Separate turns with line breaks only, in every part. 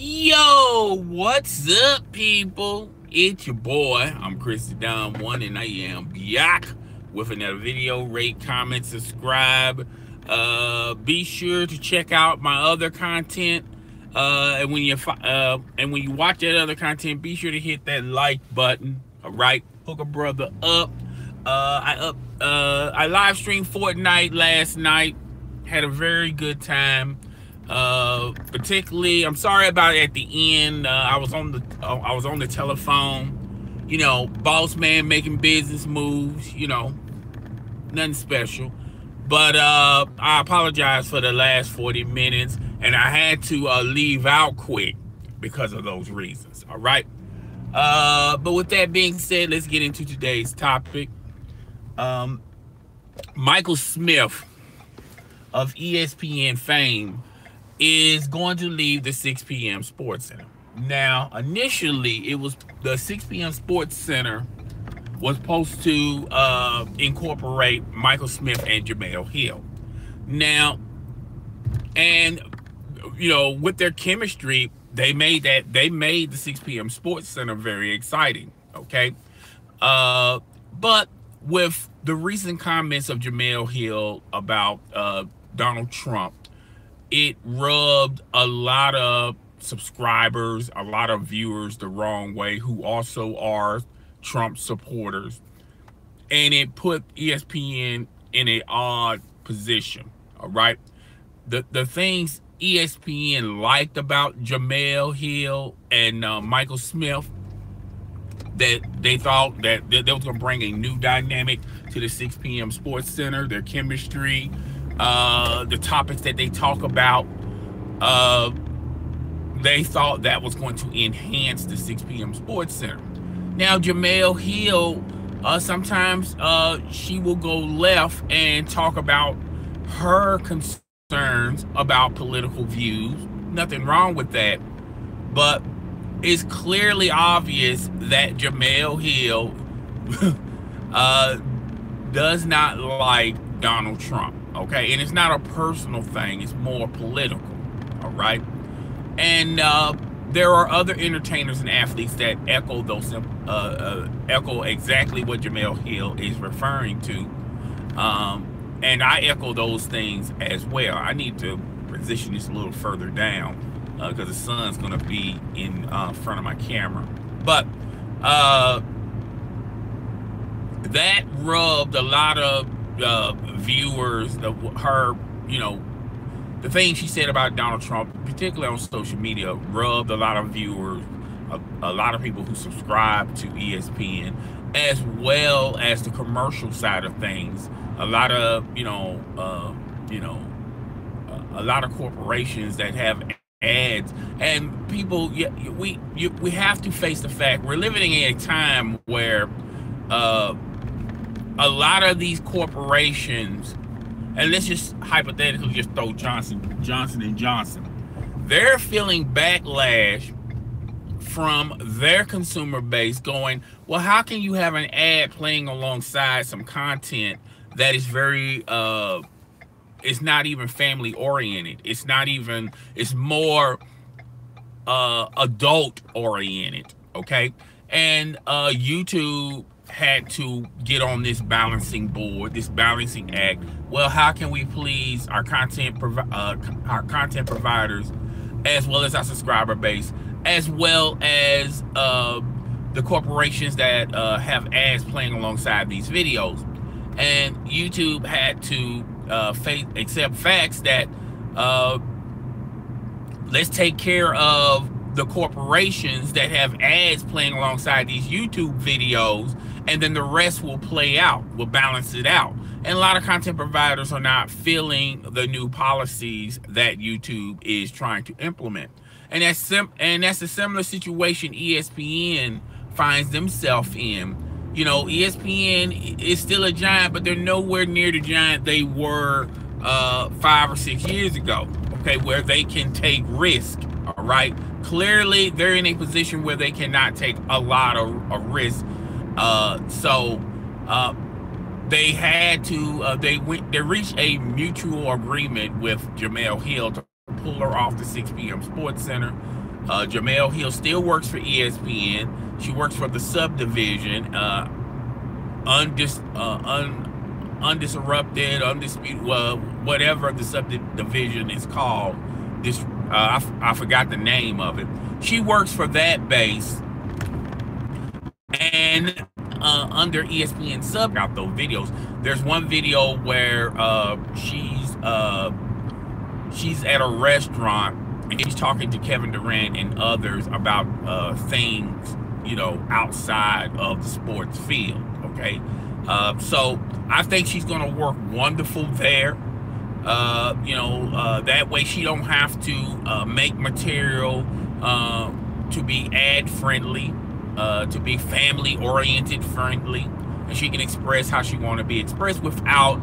Yo, what's up, people? It's your boy. I'm Chris the Don One, and I am back with another video. Rate, comment, subscribe. Be sure to check out my other content. And when you watch that other content, be sure to hit that like button. All right, hook a brother up. I live streamed Fortnite last night. Had a very good time. Particularly, I'm sorry about it at the end. I was on the telephone. Boss man making business moves. Nothing special. But I apologize for the last 40 minutes, and I had to leave out quick because of those reasons. All right. But with that being said, let's get into today's topic. Michael Smith of ESPN fame is going to leave the 6 p.m. SportsCenter. Now, initially, it was the 6 p.m. SportsCenter was supposed to incorporate Michael Smith and Jemele Hill. Now, and with their chemistry, they made the 6 p.m. SportsCenter very exciting. Okay, but with the recent comments of Jemele Hill about Donald Trump, it rubbed a lot of subscribers, a lot of viewers the wrong way who also are Trump supporters. And it put ESPN in an odd position. All right. The things ESPN liked about Jemele Hill and Michael Smith, that they thought that they was going to bring a new dynamic to the 6 p.m. SportsCenter, their chemistry, the topics that they talk about, they thought that was going to enhance the 6 p.m. SportsCenter. Now, Jemele Hill, sometimes she will go left and talk about her concerns about political views. Nothing wrong with that. But it's clearly obvious that Jemele Hill does not like Donald Trump. Okay, and it's not a personal thing, it's more political. All right. And there are other entertainers and athletes that echo those echo exactly what Jemele Hill is referring to. And I echo those things as well. I need to position this a little further down because the sun's gonna be in front of my camera. But that rubbed a lot of viewers, the things she said about Donald Trump, particularly on social media, rubbed a lot of viewers, a lot of people who subscribe to ESPN, as well as the commercial side of things. A lot of a lot of corporations that have ads, and people. We have to face the fact we're living in a time where a lot of these corporations, and let's just hypothetically just throw Johnson & Johnson, they're feeling backlash from their consumer base going, well, how can you have an ad playing alongside some content that is very, it's not even family oriented. It's more adult oriented, okay? And YouTube had to get on this balancing board, this balancing act. Well, how can we please our content providers, as well as our subscriber base, as well as the corporations that have ads playing alongside these videos? And YouTube had to accept facts that let's take care of the corporations that have ads playing alongside these YouTube videos, and then the rest will play out, will balance it out. And a lot of content providers are not feeling the new policies that YouTube is trying to implement. And that's a similar situation ESPN finds themselves in. ESPN is still a giant, but they're nowhere near the giant they were 5 or 6 years ago, okay, where they can take risk. All right, clearly they're in a position where they cannot take a lot of risk. So they had to they reached a mutual agreement with Jemele Hill to pull her off the 6 p.m. SportsCenter, Jemele Hill still works for ESPN. She works for the subdivision, undisrupted, undisputed, whatever the subdivision is called. This I forgot the name of it. She works for that base, and under ESPN sub out those videos. There's one video where she's at a restaurant and she's talking to Kevin Durant and others about things, you know, outside of the sports field. Okay, so I think she's going to work wonderful there. You know, that way she don't have to make material to be ad friendly, to be family oriented friendly, and she can express how she want to be expressed without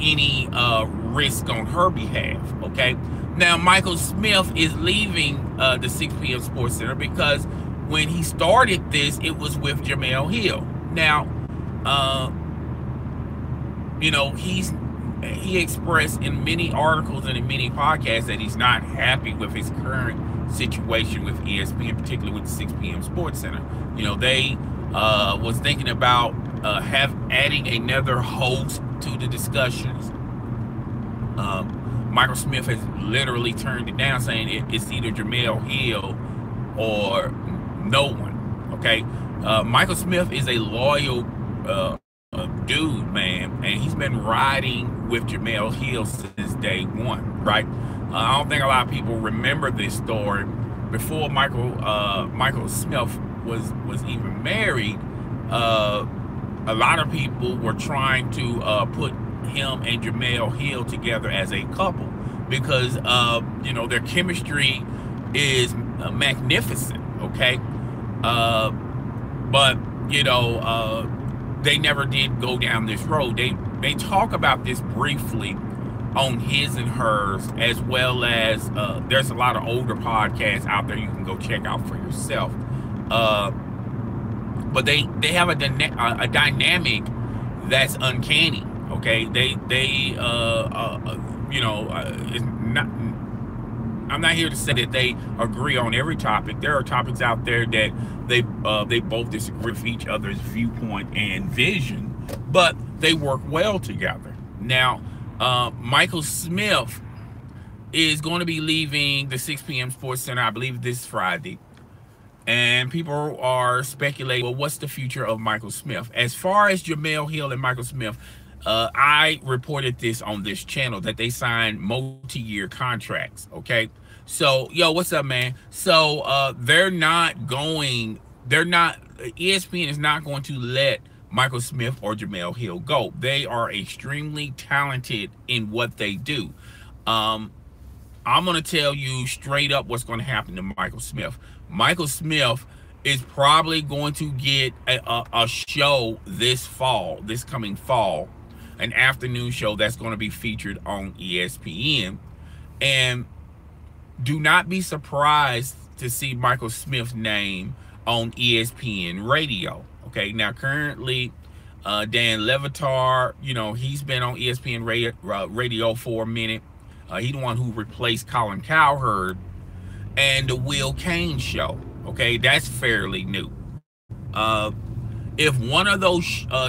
any risk on her behalf. Okay, now Michael Smith is leaving the 6 p.m. SportsCenter because when he started this, it was with Jemele Hill. Now, you know, he expressed in many articles and in many podcasts that he's not happy with his current situation with ESPN, particularly with the 6 p.m. SportsCenter. You know, they was thinking about adding another host to the discussions. Michael Smith has literally turned it down, saying it's either Jemele Hill or no one. Okay, Michael Smith is a loyal dude, man, and he's been riding with Jemele Hill since day one, right? I don't think a lot of people remember this story. Before Michael Smith was even married, a lot of people were trying to put him and Jemele Hill together as a couple because you know, their chemistry is magnificent. Okay, but you know, they never did go down this road. They talk about this briefly on His and Hers, as well as there's a lot of older podcasts out there you can go check out for yourself. But they have a dynamic that's uncanny. Okay, they you know, it's not. I'm not here to say that they agree on every topic. There are topics out there that they both disagree with each other's viewpoint and vision, but they work well together. Now, Michael Smith is going to be leaving the 6 p.m. SportsCenter, I believe, this Friday. And people are speculating, well, what's the future of Michael Smith? As far as Jemele Hill and Michael Smith, I reported this on this channel that they signed multi-year contracts. Okay, so yo, what's up, man? So ESPN is not going to let Michael Smith or Jemele Hill go. They are extremely talented in what they do. I'm going to tell you straight up what's going to happen to Michael Smith. Michael Smith is probably going to get a show this coming fall, an afternoon show that's going to be featured on ESPN. And do not be surprised to see Michael Smith's name on ESPN radio. Okay, now currently Dan Le Batard, you know, he's been on ESPN radio for a minute. He's the one who replaced Colin Cowherd, and the Will Kane show. Okay, that's fairly new. If one of those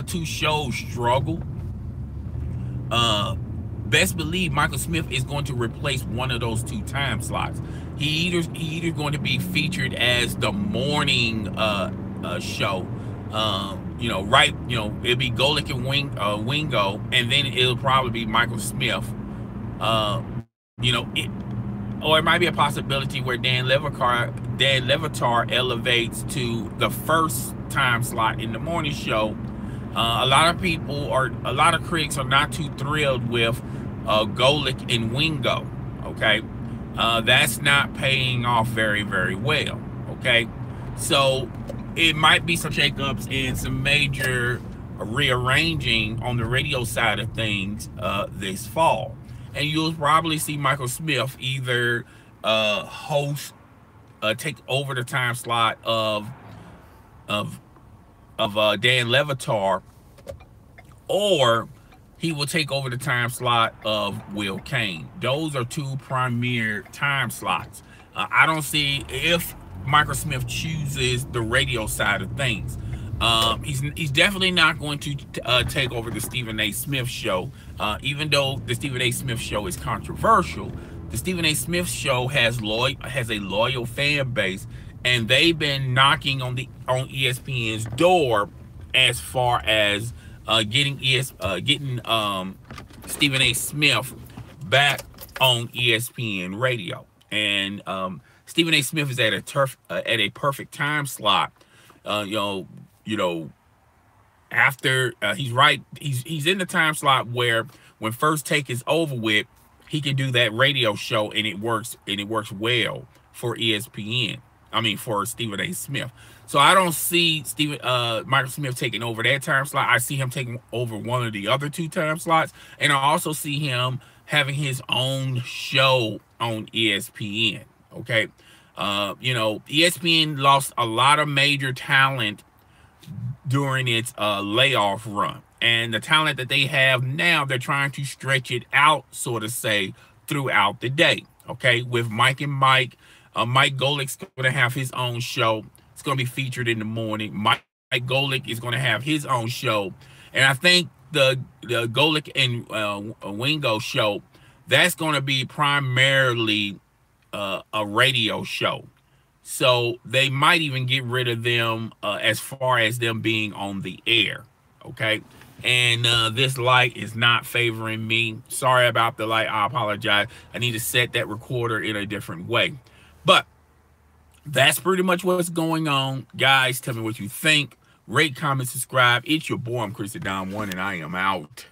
two shows struggle, best believe Michael Smith is going to replace one of those two time slots. He either going to be featured as the morning show. You know, right? You know, it'll be Golick and Wingo, and then it'll probably be Michael Smith. You know, or it might be a possibility where Dan Le Batard elevates to the first time slot in the morning show. A lot of critics are not too thrilled with Golick and Wingo. Okay, that's not paying off very, very well. Okay, so it might be some shakeups and some major rearranging on the radio side of things this fall. And you'll probably see Michael Smith either take over the time slot of Dan Le Batard, or he will take over the time slot of Will Kane. Those are two premier time slots. I don't see if Michael Smith chooses the radio side of things. He's definitely not going to take over the Stephen A. Smith show, even though the Stephen A. Smith show is controversial. The Stephen A. Smith show has a loyal fan base, and they've been knocking on ESPN's door as far as getting Stephen A. Smith back on ESPN radio. And Stephen A. Smith is at a perfect time slot. You know, after he's in the time slot where when First Take is over with, he can do that radio show, and it works well for ESPN. I mean, for Stephen A. Smith. So I don't see Michael Smith taking over that time slot. I see him taking over one of the other 2 time slots, and I also see him having his own show on ESPN. Okay, ESPN lost a lot of major talent during its layoff run, and the talent that they have now, they're trying to stretch it out, so to say, throughout the day. Okay, with Mike and Mike. Mike Golick's going to have his own show. It's going to be featured in the morning. Mike Golick is going to have his own show. And I think the Golick and Wingo show, that's going to be primarily a radio show. So they might even get rid of them as far as them being on the air. Okay. And this light is not favoring me. Sorry about the light. I apologize. I need to set that recorder in a different way. But that's pretty much what's going on. Guys, tell me what you think. Rate, comment, subscribe. It's your boy, I'm Chris the Don One, and I am out.